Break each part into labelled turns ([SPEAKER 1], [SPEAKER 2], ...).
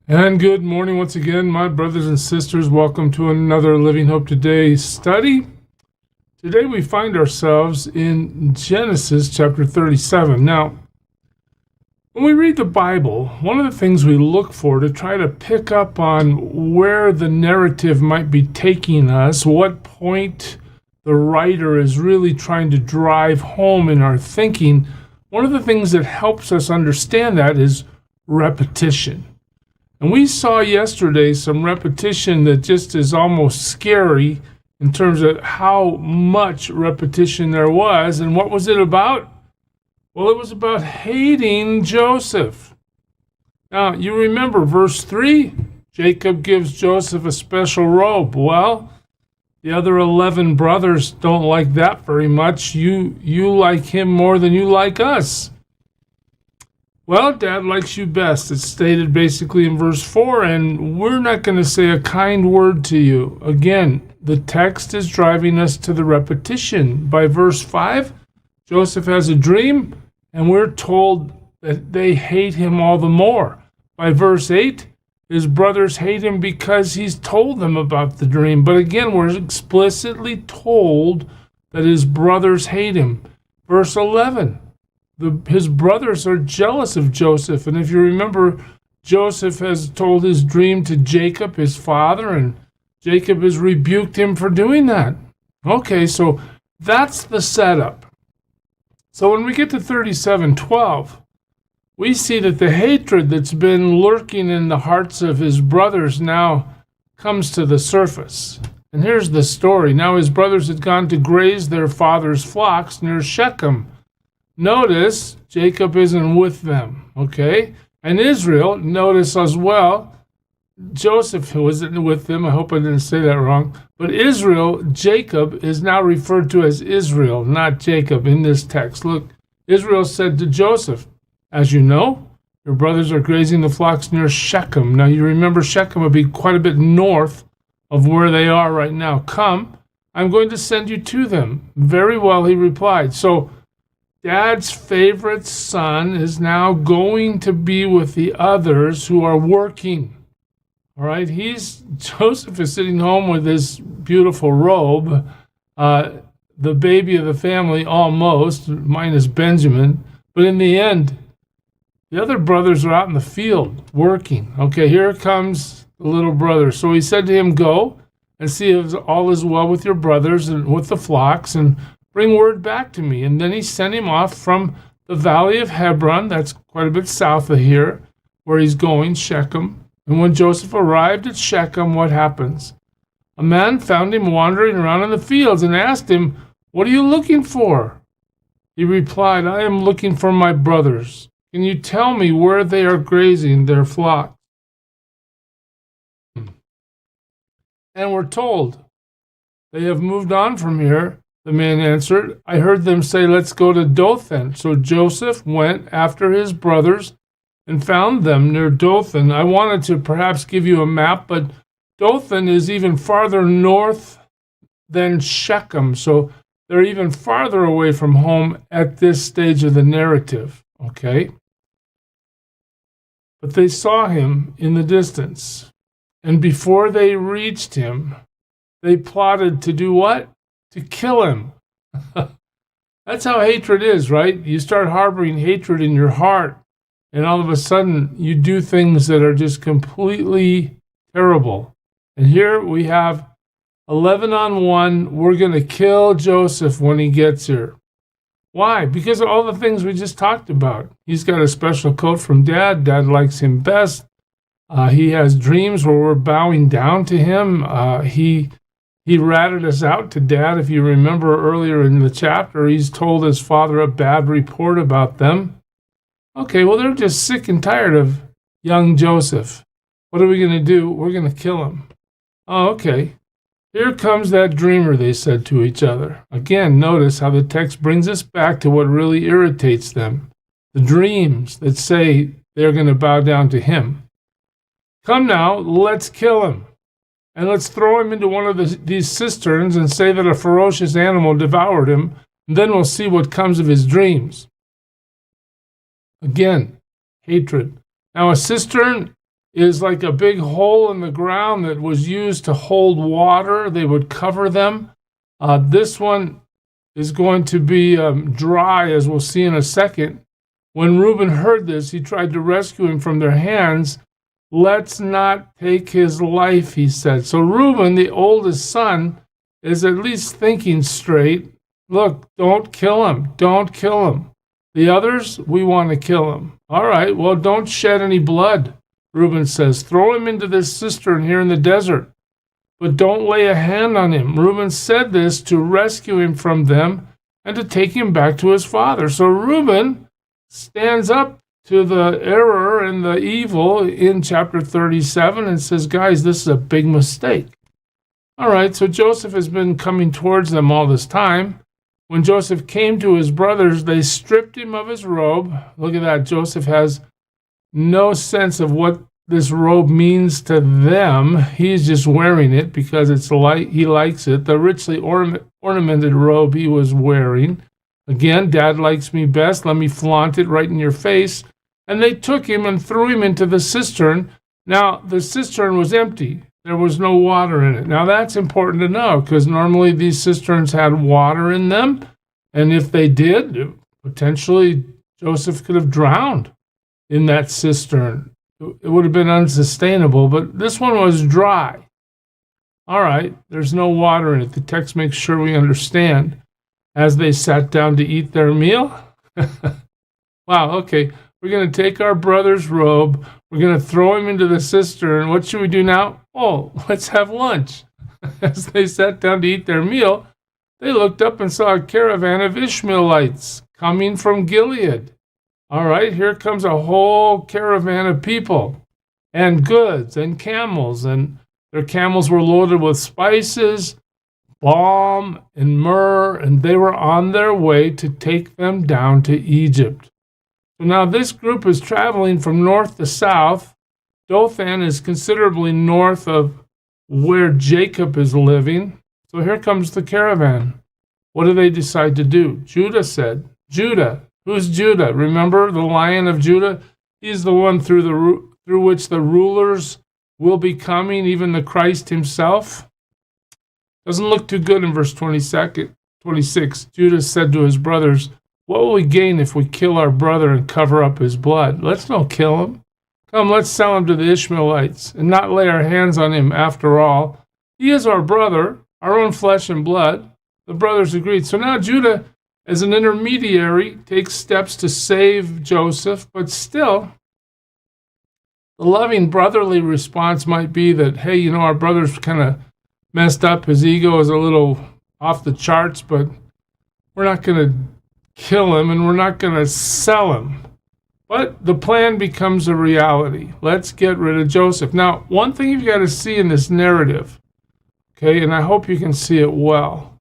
[SPEAKER 1] And good morning once again, my brothers and sisters. Welcome to another Living Hope Today study. Today we find ourselves in Genesis chapter 37. Now, when we read the Bible, one of the things we look for to try to pick up on where the narrative might be taking us, what point the writer is really trying to drive home in our thinking, one of the things that helps us understand that is repetition. And we saw yesterday some repetition that just is almost scary in terms of how much repetition there was. And what was it about? Well, it was about hating Joseph. Now, you remember verse 3? Jacob gives Joseph a special robe. Well, the other 11 brothers don't like that very much. You like him more than you like us. Well, Dad likes you best. It's stated basically in verse 4, and we're not going to say a kind word to you. Again, the text is driving us to the repetition. By verse 5, Joseph has a dream, and we're told that they hate him all the more. By verse 8, his brothers hate him because he's told them about the dream. But again, we're explicitly told that his brothers hate him. Verse 11. His brothers are jealous of Joseph. And if you remember, Joseph has told his dream to Jacob, his father, and Jacob has rebuked him for doing that. Okay, so that's the setup. So when we get to 37:12, we see that the hatred that's been lurking in the hearts of his brothers now comes to the surface. And here's the story. Now his brothers had gone to graze their father's flocks near Shechem. Notice Jacob isn't with them, okay? And Israel, notice as well, Joseph wasn't with them. I hope I didn't say that wrong. But Israel, Jacob, is now referred to as Israel, not Jacob in this text. Look, Israel said to Joseph, as you know, your brothers are grazing the flocks near Shechem. Now you remember Shechem would be quite a bit north of where they are right now. Come, I'm going to send you to them. Very well, he replied. So Dad's favorite son is now going to be with the others who are working. All right, Joseph is sitting home with this beautiful robe, the baby of the family almost, minus Benjamin. But in the end, the other brothers are out in the field working. Okay, here comes the little brother. So he said to him, go and see if all is well with your brothers and with the flocks, and bring word back to me. And then he sent him off from the valley of Hebron, that's quite a bit south of here, where he's going, Shechem. And when Joseph arrived at Shechem, what happens? A man found him wandering around in the fields and asked him, what are you looking for? He replied, I am looking for my brothers. Can you tell me where they are grazing their flock? And we're told, they have moved on from here. The man answered, I heard them say, let's go to Dothan. So Joseph went after his brothers and found them near Dothan. I wanted to perhaps give you a map, but Dothan is even farther north than Shechem. So they're even farther away from home at this stage of the narrative. Okay? But they saw him in the distance. And before they reached him, they plotted to do what? To kill him. That's how hatred is, right? You start harboring hatred in your heart, and all of a sudden you do things that are just completely terrible. And here we have 11 on 1. We're going to kill Joseph when he gets here. Why? Because of all the things we just talked about. He's got a special coat from Dad. Dad likes him best. He has dreams where we're bowing down to him. He ratted us out to Dad. If you remember earlier in the chapter, he's told his father a bad report about them. Okay, well, they're just sick and tired of young Joseph. What are we going to do? We're going to kill him. Oh, okay. Here comes that dreamer, they said to each other. Again, notice how the text brings us back to what really irritates them. The dreams that say they're going to bow down to him. Come now, let's kill him. And let's throw him into one of these cisterns and say that a ferocious animal devoured him, and then we'll see what comes of his dreams. Again, hatred. Now, a cistern is like a big hole in the ground that was used to hold water. They would cover them. This one is going to be dry, as we'll see in a second. When Reuben heard this, he tried to rescue him from their hands. Let's not take his life, he said. So Reuben, the oldest son, is at least thinking straight. Look, don't kill him. Don't kill him. The others, we want to kill him. All right, well, don't shed any blood, Reuben says. Throw him into this cistern here in the desert, but don't lay a hand on him. Reuben said this to rescue him from them and to take him back to his father. So Reuben stands up to the error and the evil in chapter 37 and says, guys, this is a big mistake. All right, so Joseph has been coming towards them all this time. When Joseph came to his brothers, they stripped him of his robe. Look at that. Joseph has no sense of what this robe means to them. He's just wearing it because it's he likes it. The richly ornamented robe he was wearing. Again, Dad likes me best. Let me flaunt it right in your face. And they took him and threw him into the cistern. Now, the cistern was empty. There was no water in it. Now, that's important to know because normally these cisterns had water in them. And if they did, potentially Joseph could have drowned in that cistern. It would have been unsustainable, but this one was dry. All right, there's no water in it. The text makes sure we understand. As they sat down to eat their meal. Wow, okay. We're going to take our brother's robe. We're going to throw him into the cistern. What should we do now? Oh, let's have lunch. As they sat down to eat their meal, they looked up and saw a caravan of Ishmaelites coming from Gilead. All right, here comes a whole caravan of people and goods and camels. And their camels were loaded with spices, balm, and myrrh, and they were on their way to take them down to Egypt. So now this group is traveling from north to south. Dothan is considerably north of where Jacob is living. So here comes the caravan. What do they decide to do? Judah said, Judah. Who's Judah? Remember the Lion of Judah? He's the one through which the rulers will be coming, even the Christ himself. Doesn't look too good in verse 26. Judah said to his brothers, what will we gain if we kill our brother and cover up his blood? Let's not kill him. Come, let's sell him to the Ishmaelites and not lay our hands on him after all. He is our brother, our own flesh and blood. The brothers agreed. So now Judah, as an intermediary, takes steps to save Joseph, but still, the loving brotherly response might be that, hey, you know, our brother's kind of messed up. His ego is a little off the charts, but we're not going to kill him and we're not going to sell him. But the plan becomes a reality. Let's get rid of Joseph. Now, one thing you've got to see in this narrative, okay, and I hope you can see it well,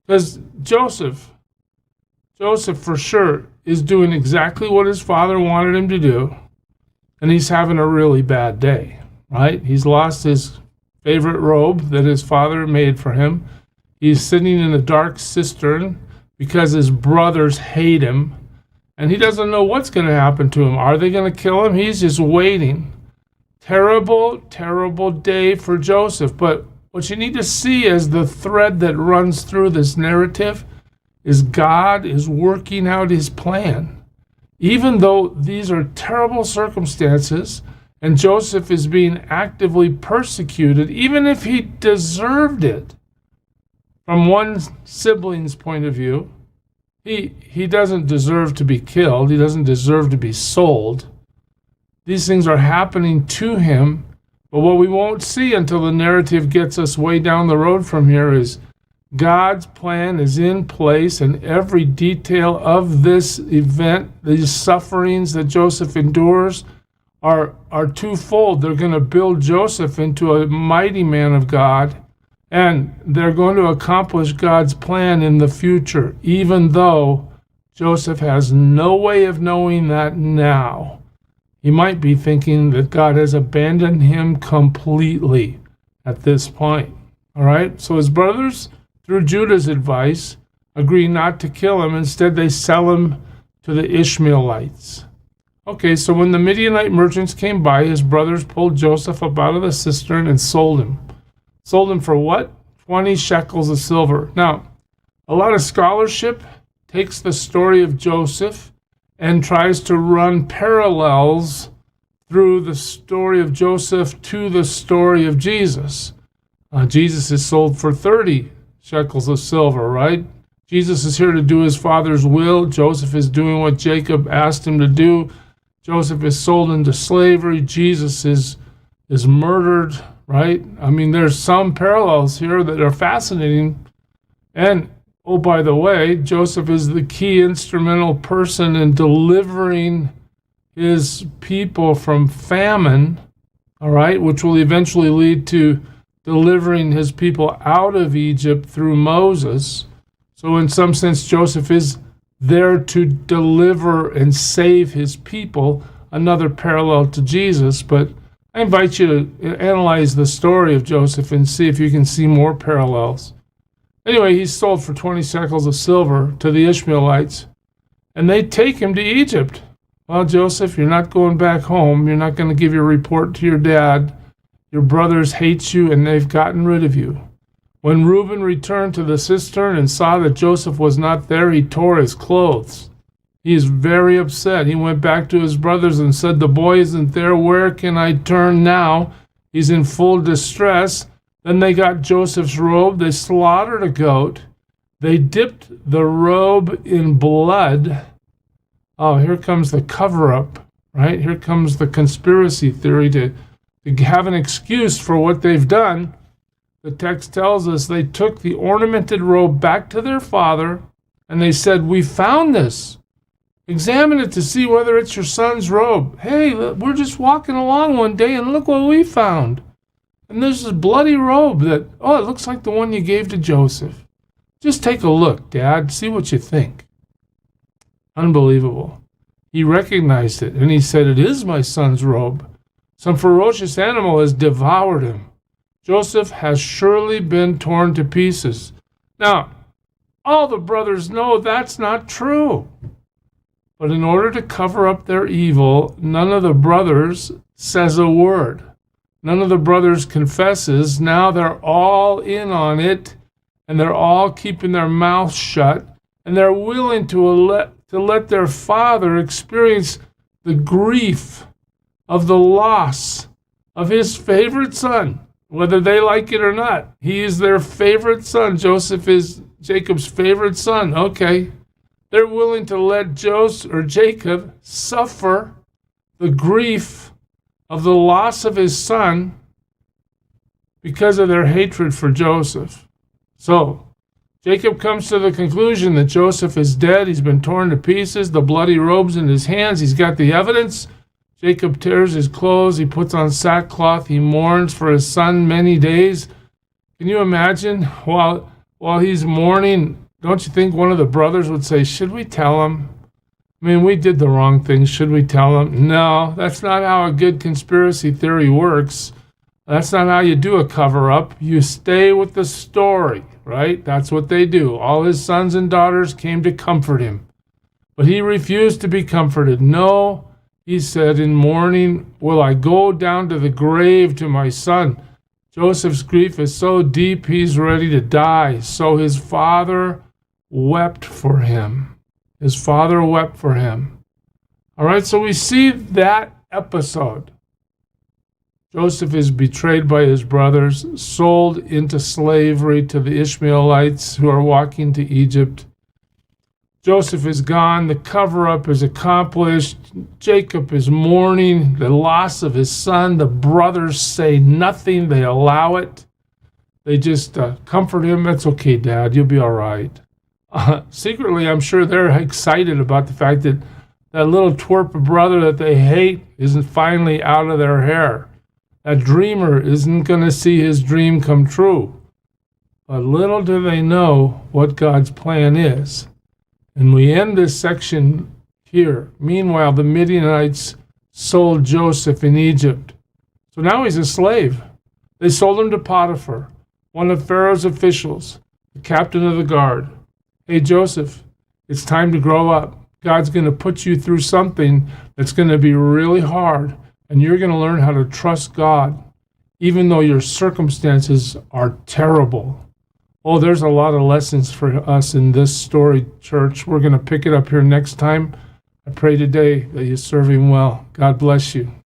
[SPEAKER 1] because Joseph for sure is doing exactly what his father wanted him to do, and he's having a really bad day, right? He's lost his favorite robe that his father made for him. He's sitting in a dark cistern because his brothers hate him, and he doesn't know what's going to happen to him. Are they going to kill him? He's just waiting. Terrible, terrible day for Joseph. But what you need to see as the thread that runs through this narrative is God is working out his plan. Even though these are terrible circumstances and Joseph is being actively persecuted, even if he deserved it, from one sibling's point of view, he doesn't deserve to be killed. He doesn't deserve to be sold. These things are happening to him. But what we won't see until the narrative gets us way down the road from here is God's plan is in place, and every detail of this event, these sufferings that Joseph endures, are twofold. They're going to build Joseph into a mighty man of God, and they're going to accomplish God's plan in the future, even though Joseph has no way of knowing that now. He might be thinking that God has abandoned him completely at this point. All right? So his brothers, through Judah's advice, agree not to kill him. Instead, they sell him to the Ishmaelites. Okay, so when the Midianite merchants came by, his brothers pulled Joseph up out of the cistern and sold him. Sold him for what? 20 shekels of silver. Now, a lot of scholarship takes the story of Joseph and tries to run parallels through the story of Joseph to the story of Jesus. Jesus is sold for 30 shekels of silver, right? Jesus is here to do his Father's will. Joseph is doing what Jacob asked him to do. Joseph is sold into slavery. Jesus is murdered, right? I mean, there's some parallels here that are fascinating. And, oh, by the way, Joseph is the key instrumental person in delivering his people from famine, all right, which will eventually lead to delivering his people out of Egypt through Moses. So in some sense, Joseph is there to deliver and save his people, another parallel to Jesus. But I invite you to analyze the story of Joseph and see if you can see more parallels. Anyway, he's sold for 20 shekels of silver to the Ishmaelites, and they take him to Egypt. Well, Joseph, you're not going back home. You're not going to give your report to your dad. Your brothers hate you, and they've gotten rid of you. When Reuben returned to the cistern and saw that Joseph was not there, he tore his clothes. He is very upset. He went back to his brothers and said, "The boy isn't there. Where can I turn now?" He's in full distress. Then they got Joseph's robe. They slaughtered a goat. They dipped the robe in blood. Oh, here comes the cover-up, right? Here comes the conspiracy theory to have an excuse for what they've done. The text tells us they took the ornamented robe back to their father, and they said, "We found this. Examine it to see whether it's your son's robe. Hey, we're just walking along one day, and look what we found. And there's this bloody robe that, oh, it looks like the one you gave to Joseph. Just take a look, Dad. See what you think." Unbelievable. He recognized it, and he said, "It is my son's robe. Some ferocious animal has devoured him. Joseph has surely been torn to pieces." Now, all the brothers know that's not true. But in order to cover up their evil, none of the brothers says a word. None of the brothers confesses. Now they're all in on it, and they're all keeping their mouths shut, and they're willing to let their father experience the grief of the loss of his favorite son, whether they like it or not. He is their favorite son. Joseph is Jacob's favorite son. Okay. They're willing to let Jacob suffer the grief of the loss of his son because of their hatred for Joseph. So, Jacob comes to the conclusion that Joseph is dead. He's been torn to pieces. The bloody robe's in his hands. He's got the evidence. Jacob tears his clothes. He puts on sackcloth. He mourns for his son many days. Can you imagine while he's mourning? Don't you think one of the brothers would say, "Should we tell him? I mean, we did the wrong thing. Should we tell him?" No, that's not how a good conspiracy theory works. That's not how you do a cover-up. You stay with the story, right? That's what they do. All his sons and daughters came to comfort him. But he refused to be comforted. "No," he said, "in mourning will I go down to the grave to my son." Joseph's grief is so deep, he's ready to die. So his father wept for him. His father wept for him. All right, so we see that episode. Joseph is betrayed by his brothers, sold into slavery to the Ishmaelites who are walking to Egypt. Joseph is gone. The cover-up is accomplished. Jacob is mourning the loss of his son. The brothers say nothing. They allow it. They just comfort him. "It's okay, Dad. You'll be all right." Secretly, I'm sure they're excited about the fact that that little twerp brother that they hate isn't finally out of their hair. That dreamer isn't going to see his dream come true. But little do they know what God's plan is. And we end this section here. Meanwhile, the Midianites sold Joseph in Egypt. So now he's a slave. They sold him to Potiphar, one of Pharaoh's officials, the captain of the guard. "Hey, Joseph, it's time to grow up. God's going to put you through something that's going to be really hard, and you're going to learn how to trust God, even though your circumstances are terrible. Oh, there's a lot of lessons for us in this story, church. We're going to pick it up here next time. I pray today that you serve Him well. God bless you.